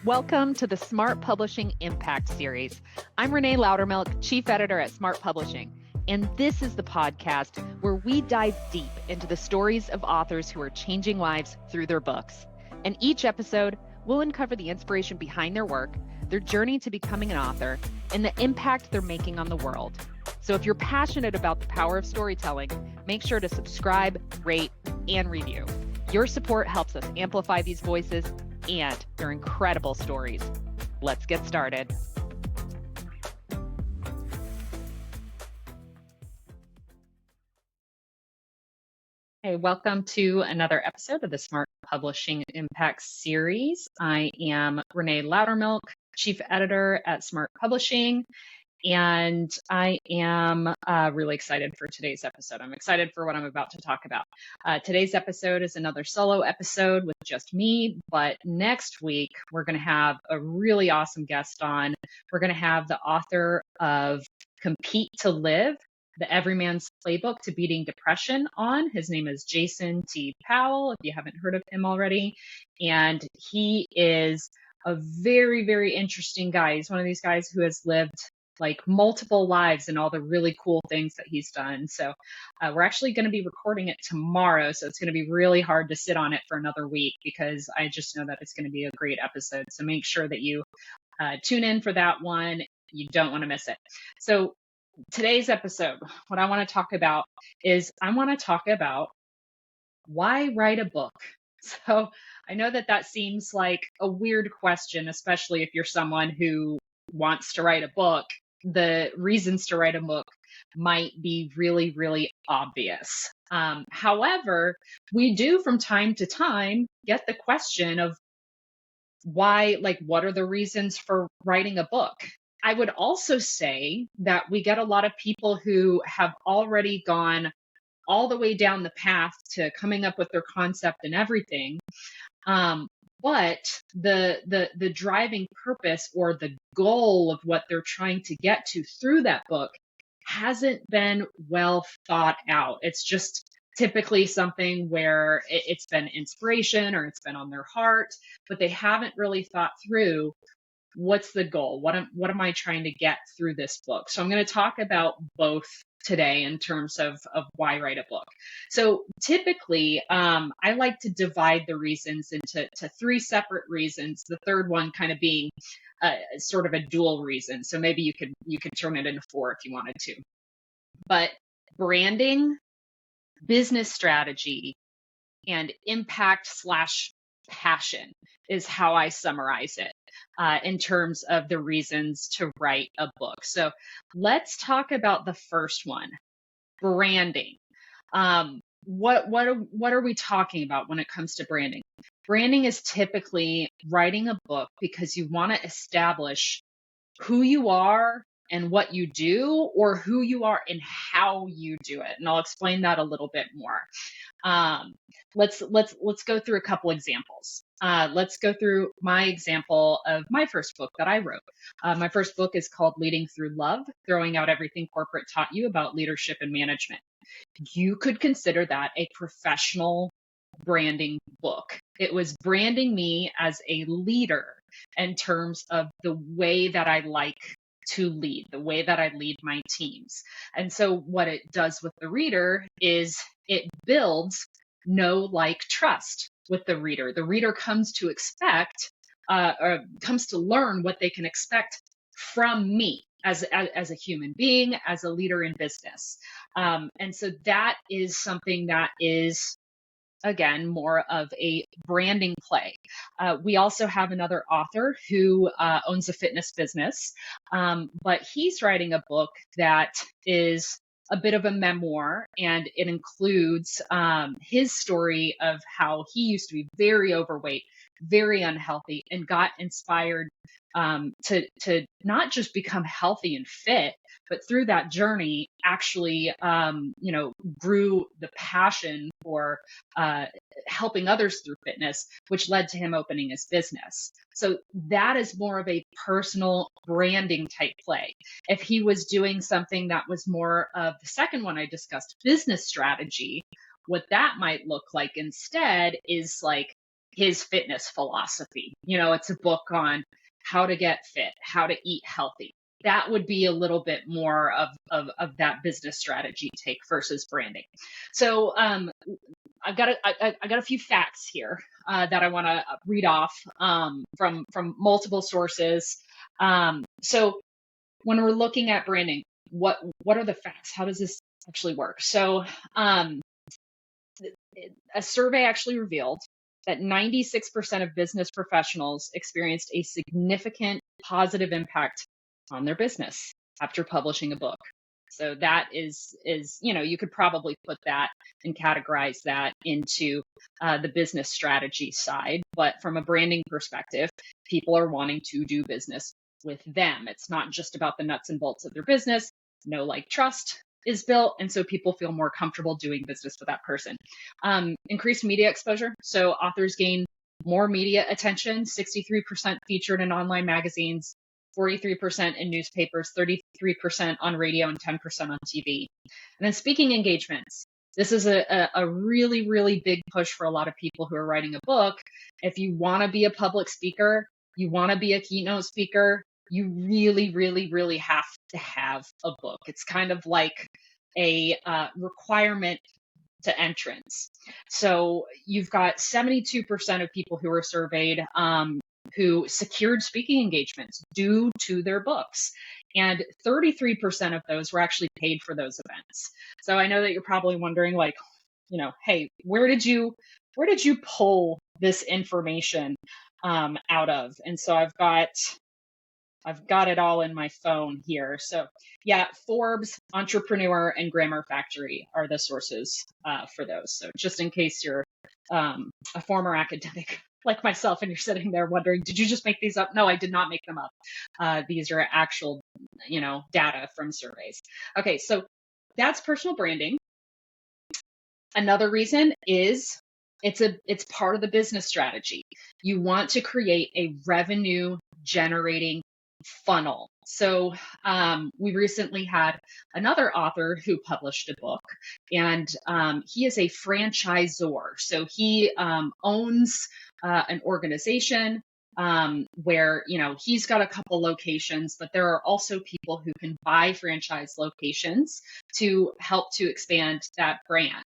Welcome to the Smart Publishing Impact Series. I'm Renée Lautermilch, Chief Editor at Smart Publishing, and this is the podcast where we dive deep into the stories of authors who are changing lives through their books. In each episode, we'll uncover the inspiration behind their work, their journey to becoming an author, and the impact they're making on the world. So if you're passionate about the power of storytelling, make sure to subscribe, rate, and review. Your support helps us amplify these voices and their incredible stories. Let's get started. Hey, welcome to another episode of the Smart Publishing Impact Series. I am Renée Lautermilch, Chief Editor at Smart Publishing, and I am really excited for today's episode. I'm excited for what I'm about to talk about. Today's episode is another solo episode with just me, but next week we're going to have a really awesome guest on. We're going to have the author of Compete to Live, the Everyman's Playbook to Beating Depression on. His name is Jason T. Powell, if you haven't heard of him already. And he is a very, very interesting guy. He's one of these guys who has lived like multiple lives and all the really cool things that he's done. So we're actually going to be recording it tomorrow. So it's going to be really hard to sit on it for another week because I just know that it's going to be a great episode. So make sure that you tune in for that one. You don't want to miss it. So today's episode, what I want to talk about is I want to talk about why write a book. So I know that that seems like a weird question, especially if you're someone who wants to write a book. The reasons to write a book might be really, really obvious. However, we do from time to time get the question of why, like, what are the reasons for writing a book? I would also say that we get a lot of people who have already gone all the way down the path to coming up with their concept and everything. But the driving purpose or the goal of what they're trying to get to through that book hasn't been well thought out. It's just typically something where it's been inspiration or it's been on their heart, but they haven't really thought through what's the goal? What am I trying to get through this book? So I'm going to talk about both today in terms of why write a book. So typically, I like to divide the reasons into three separate reasons. The third one kind of being sort of a dual reason. So maybe you could turn it into four if you wanted to. But branding, business strategy, and impact/passion is how I summarize it in terms of the reasons to write a book. So let's talk about the first one, branding. What are we talking about when it comes to branding? Branding is typically writing a book because you want to establish who you are and what you do, or who you are and how you do it. And I'll explain that a little bit more. Let's go through a couple examples. Let's go through my example of my first book that I wrote. My first book is called Leading Through Love, Throwing Out Everything Corporate Taught You About Leadership and Management. You could consider that a professional branding book. It was branding me as a leader in terms of the way that I like to lead, the way that I lead my teams. And so what it does with the reader is it builds know, like, trust with the reader. The reader comes to expect, or comes to learn what they can expect from me as a human being, as a leader in business. And so that is something that is, again, more of a branding play. We also have another author who owns a fitness business, but he's writing a book that is a bit of a memoir, and it includes his story of how he used to be very overweight, very unhealthy, and got inspired to not just become healthy and fit, but through that journey actually, grew the passion for helping others through fitness, which led to him opening his business. So that is more of a personal branding type play. If he was doing something that was more of the second one I discussed, business strategy, what that might look like instead is like his fitness philosophy. You know, it's a book on how to get fit, how to eat healthy. That would be a little bit more of that business strategy take versus branding. So I got a few facts here that I want to read off from multiple sources. So when we're looking at branding, what are the facts? How does this actually work? So a survey actually revealed that 96% of business professionals experienced a significant positive impact on their business after publishing a book. So that is, you know, you could probably put that and categorize that into the business strategy side. But from a branding perspective, people are wanting to do business with them. It's not just about the nuts and bolts of their business. Know, like, trust is built. And so people feel more comfortable doing business with that person. Increased media exposure. So authors gain more media attention, 63% featured in online magazines, 43% in newspapers, 33% on radio, and 10% on TV. And then speaking engagements. This is a really, really big push for a lot of people who are writing a book. If you want to be a public speaker, you want to be a keynote speaker, you really, really, really have to have a book. It's kind of like a requirement to entrance. So you've got 72% of people who were surveyed who secured speaking engagements due to their books. And 33% of those were actually paid for those events. So I know that you're probably wondering, like, you know, hey, where did you pull this information out of? And so I've got it all in my phone here. So yeah, Forbes, Entrepreneur, and Grammar Factory are the sources for those. So just in case you're a former academic like myself and you're sitting there wondering, did you just make these up? No, I did not make them up. These are actual, you know, data from surveys. Okay, so that's personal branding. Another reason is it's part of the business strategy. You want to create a revenue generating funnel. So we recently had another author who published a book, and he is a franchisor. So he owns an organization where, you know, he's got a couple locations, but there are also people who can buy franchise locations to help to expand that brand.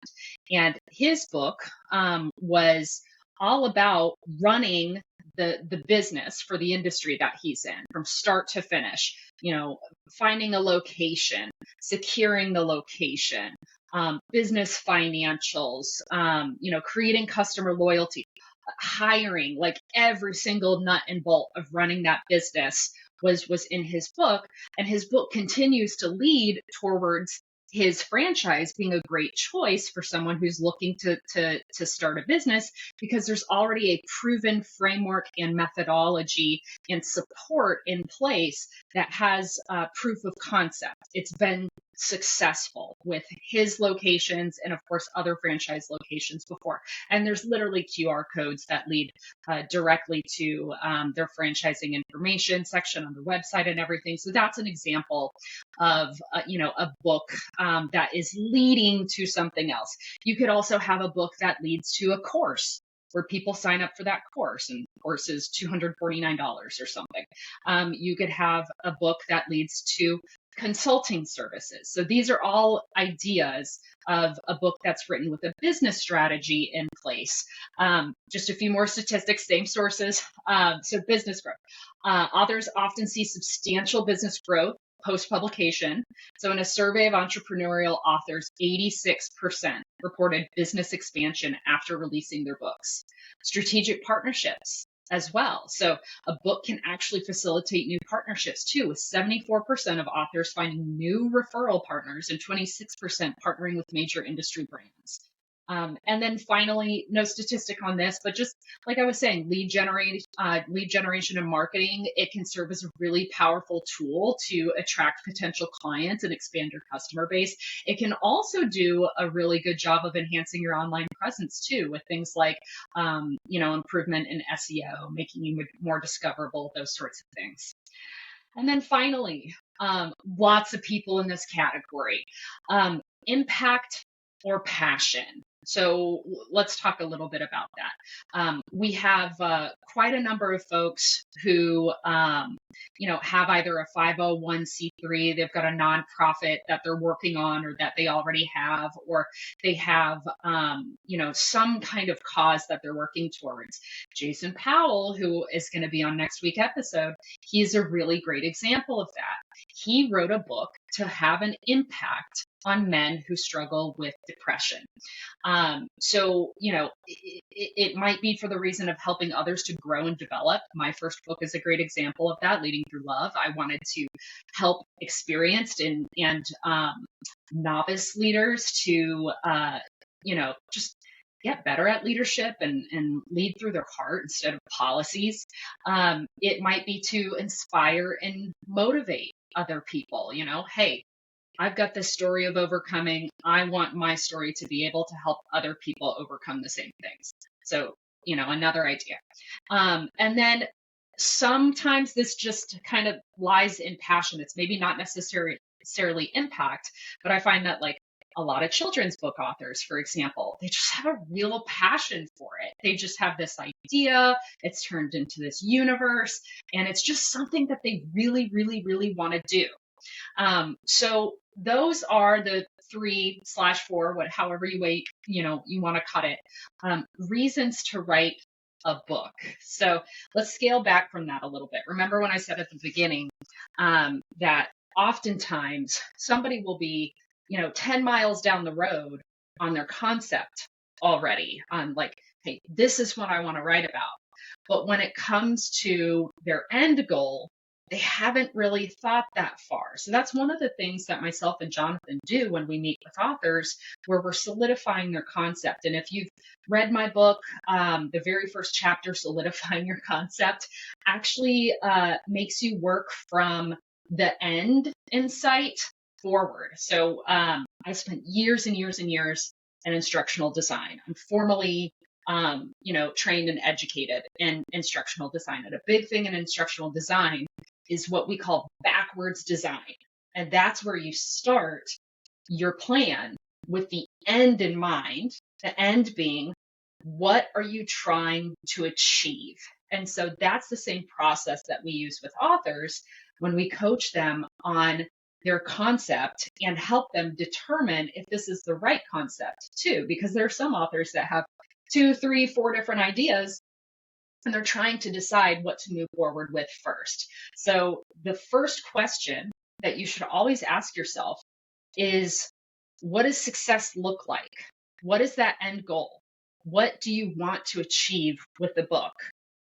And his book was all about running the business for the industry that he's in from start to finish, you know, finding a location, securing the location, business financials, you know, creating customer loyalty, hiring, like every single nut and bolt of running that business was in his book. And his book continues to lead towards his franchise being a great choice for someone who's looking to start a business, because there's already a proven framework and methodology and support in place that has proof of concept. It's been successful with his locations and of course other franchise locations before. And there's literally QR codes that lead directly to their franchising information section on the website and everything. So that's an example of you know, a book that is leading to something else. You could also have a book that leads to a course where people sign up for that course, and the course is $249 or something. You could have a book that leads to consulting services. So these are all ideas of a book that's written with a business strategy in place. Just a few more statistics, same sources. So business growth. Authors often see substantial business growth post-publication. So in a survey of entrepreneurial authors, 86% reported business expansion after releasing their books. Strategic partnerships as well. So a book can actually facilitate new partnerships too, with 74% of authors finding new referral partners and 26% partnering with major industry brands. And then finally, no statistic on this, but just like I was saying, lead generation and marketing, it can serve as a really powerful tool to attract potential clients and expand your customer base. It can also do a really good job of enhancing your online presence too, with things like, you know, improvement in SEO, making you more discoverable, those sorts of things. And then finally, lots of people in this category, impact or passion. So let's talk a little bit about that. We have quite a number of folks who, have either a 501c3, they've got a nonprofit that they're working on or that they already have, or they have, some kind of cause that they're working towards. Jason Powell, who is going to be on next week's episode, he's a really great example of that. He wrote a book to have an impact on men who struggle with depression. It might be for the reason of helping others to grow and develop. My first book is a great example of that, Leading Through Love. I wanted to help experienced and novice leaders to, just get better at leadership and lead through their heart instead of policies. It might be to inspire and motivate other people, hey, I've got this story of overcoming. I want my story to be able to help other people overcome the same things. So, another idea. And then sometimes this just kind of lies in passion. It's maybe not necessarily impact, but I find that like a lot of children's book authors, for example, they just have a real passion for it. They just have this idea. It's turned into this universe, and it's just something that they really, really, really want to do. So those are the 3/4, however you want to cut it, reasons to write a book. So let's scale back from that a little bit. Remember when I said at the beginning, that oftentimes somebody will be, 10 miles down the road on their concept already on like, hey, this is what I want to write about. But when it comes to their end goal, they haven't really thought that far. So that's one of the things that myself and Jonathan do when we meet with authors, where we're solidifying their concept. And if you've read my book, the very first chapter, Solidifying Your Concept, actually makes you work from the end in sight forward. So I spent years and years and years in instructional design. I'm formally trained and educated in instructional design. And a big thing in instructional design is what we call backwards design. And that's where you start your plan with the end in mind, the end being, what are you trying to achieve? And so that's the same process that we use with authors when we coach them on their concept and help them determine if this is the right concept too, because there are some authors that have 2, 3, 4 different ideas, and they're trying to decide what to move forward with first. So the first question that you should always ask yourself is, what does success look like? What is that end goal? What do you want to achieve with the book?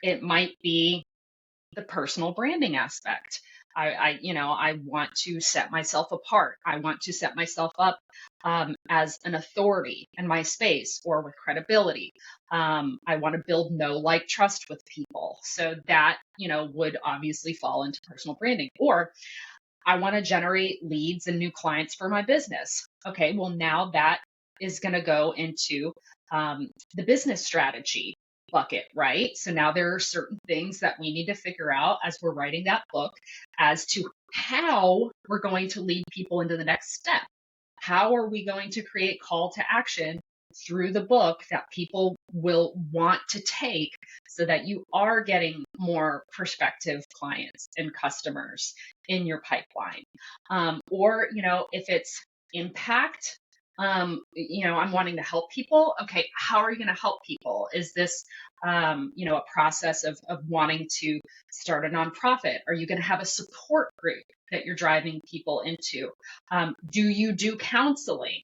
It might be the personal branding aspect. I want to set myself apart. I want to set myself up as an authority in my space or with credibility. I want to build know, like, trust with people. So that, would obviously fall into personal branding. Or I want to generate leads and new clients for my business. Okay, well, now that is going to go into the business strategy bucket, right? So now there are certain things that we need to figure out as we're writing that book as to how we're going to lead people into the next step. How are we going to create call to action through the book that people will want to take so that you are getting more prospective clients and customers in your pipeline? Or, if it's impact, I'm wanting to help people. Okay, how are you going to help people? Is this, a process of wanting to start a nonprofit? Are you going to have a support group that you're driving people into? Do you do counseling?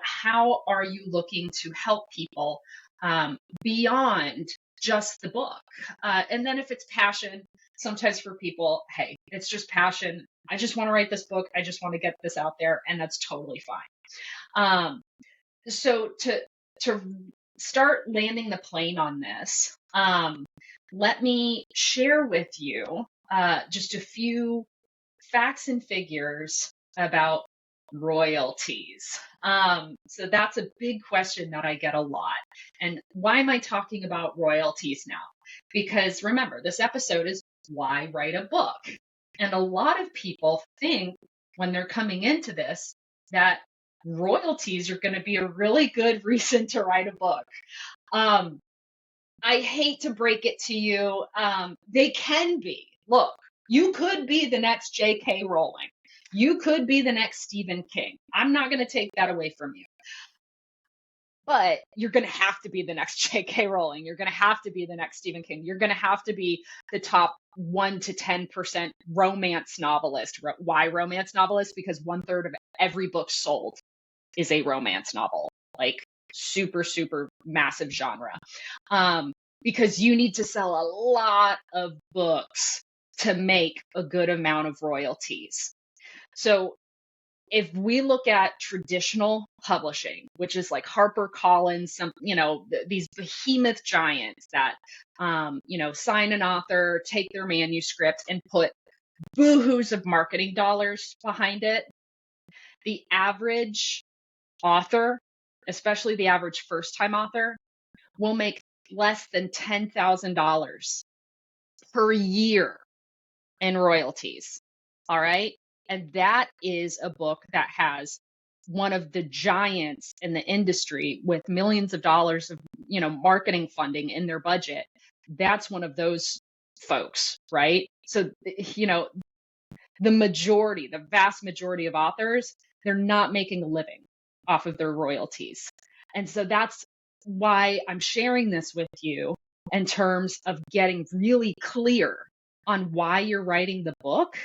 How are you looking to help people beyond just the book? And then if it's passion, sometimes for people, hey, it's just passion. I just want to write this book. I just want to get this out there, and that's totally fine. So to start landing the plane on this, let me share with you just a few facts and figures about royalties. So that's a big question that I get a lot. And why am I talking about royalties now? Because remember, this episode is why write a book? And a lot of people think when they're coming into this that royalties are going to be a really good reason to write a book. Um, I hate to break it to you. They can be. Look, you could be the next J.K. Rowling. You could be the next Stephen King. I'm not going to take that away from you. But you're going to have to be the next J.K. Rowling. You're going to have to be the next Stephen King. You're going to have to be the top 1 to 10% romance novelist. Why romance novelist? Because 1/3 of every book sold is a romance novel, like super, super massive genre. Because you need to sell a lot of books to make a good amount of royalties. So if we look at traditional publishing, which is like HarperCollins, these behemoth giants that, sign an author, take their manuscript and put boohoo's of marketing dollars behind it, the average author, especially the average first-time author, will make less than $10,000 per year in royalties. All right. And that is a book that has one of the giants in the industry with millions of dollars of, marketing funding in their budget. That's one of those folks, right? So, the vast majority of authors, they're not making a living off of their royalties. And so that's why I'm sharing this with you in terms of getting really clear on why you're writing the book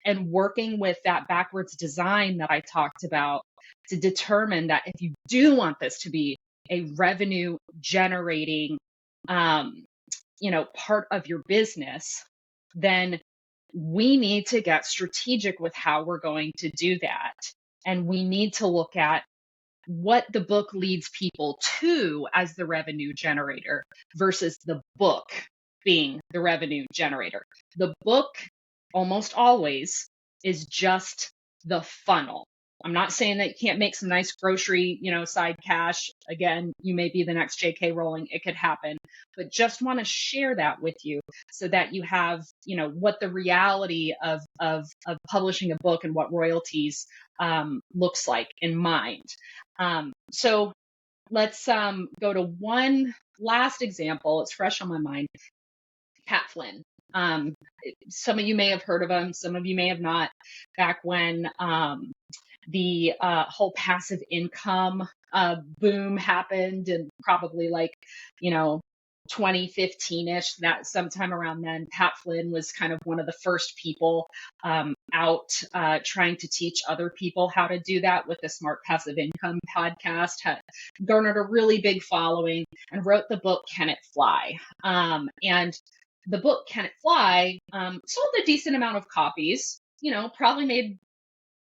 and working with that backwards design that I talked about to determine that if you do want this to be a revenue generating, part of your business, then we need to get strategic with how we're going to do that. And we need to look at what the book leads people to as the revenue generator versus the book being the revenue generator. The book almost always is just the funnel. I'm not saying that you can't make some nice grocery, side cash. Again, you may be the next J.K. Rowling. It could happen, but just want to share that with you so that you have, what the reality of publishing a book and what royalties looks like in mind. So let's go to one last example. It's fresh on my mind. Pat Flynn. Some of you may have heard of him. Some of you may have not. Back when the whole passive income boom happened, and probably 2015-ish, that sometime around then, Pat Flynn was kind of one of the first people out trying to teach other people how to do that with the Smart Passive Income podcast, had garnered a really big following and wrote the book Can It Fly? And the book Can It Fly sold a decent amount of copies, probably made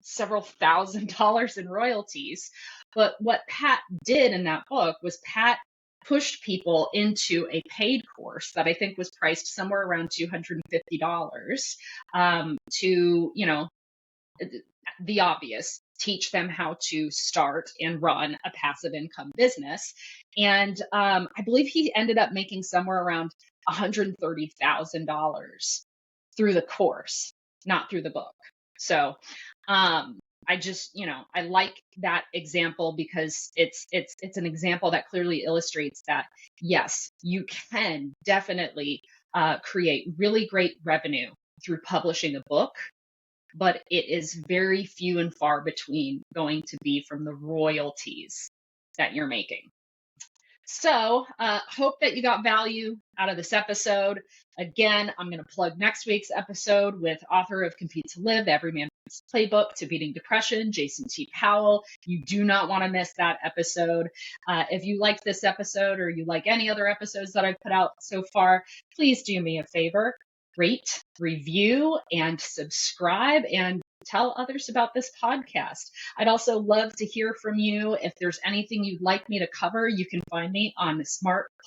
several $1,000s in royalties. But what Pat did in that book was Pat pushed people into a paid course that I think was priced somewhere around $250 to, the obvious, teach them how to start and run a passive income business. And I believe he ended up making somewhere around $130,000 through the course, not through the book. So I just, I like that example because it's an example that clearly illustrates that, yes, you can definitely create really great revenue through publishing a book, but it is very few and far between going to be from the royalties that you're making. So hope that you got value out of this episode. Again, I'm going to plug next week's episode with author of Compete to Live, the Every Man's Playbook to Beating Depression, Jason T. Powell. You do not want to miss that episode. If you like this episode or you like any other episodes that I've put out so far, please do me a favor. Rate, review, and subscribe, and tell others about this podcast. I'd also love to hear from you. If there's anything you'd like me to cover, you can find me on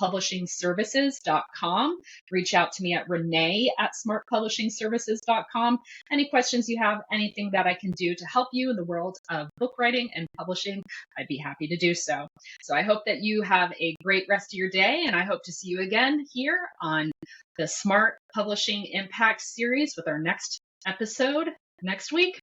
smartpublishingservices.com. Reach out to me at Renee at smartpublishingservices.com. Any questions you have, anything that I can do to help you in the world of book writing and publishing, I'd be happy to do so. So I hope that you have a great rest of your day, and I hope to see you again here on the Smart Publishing Impact series with our next episode next week.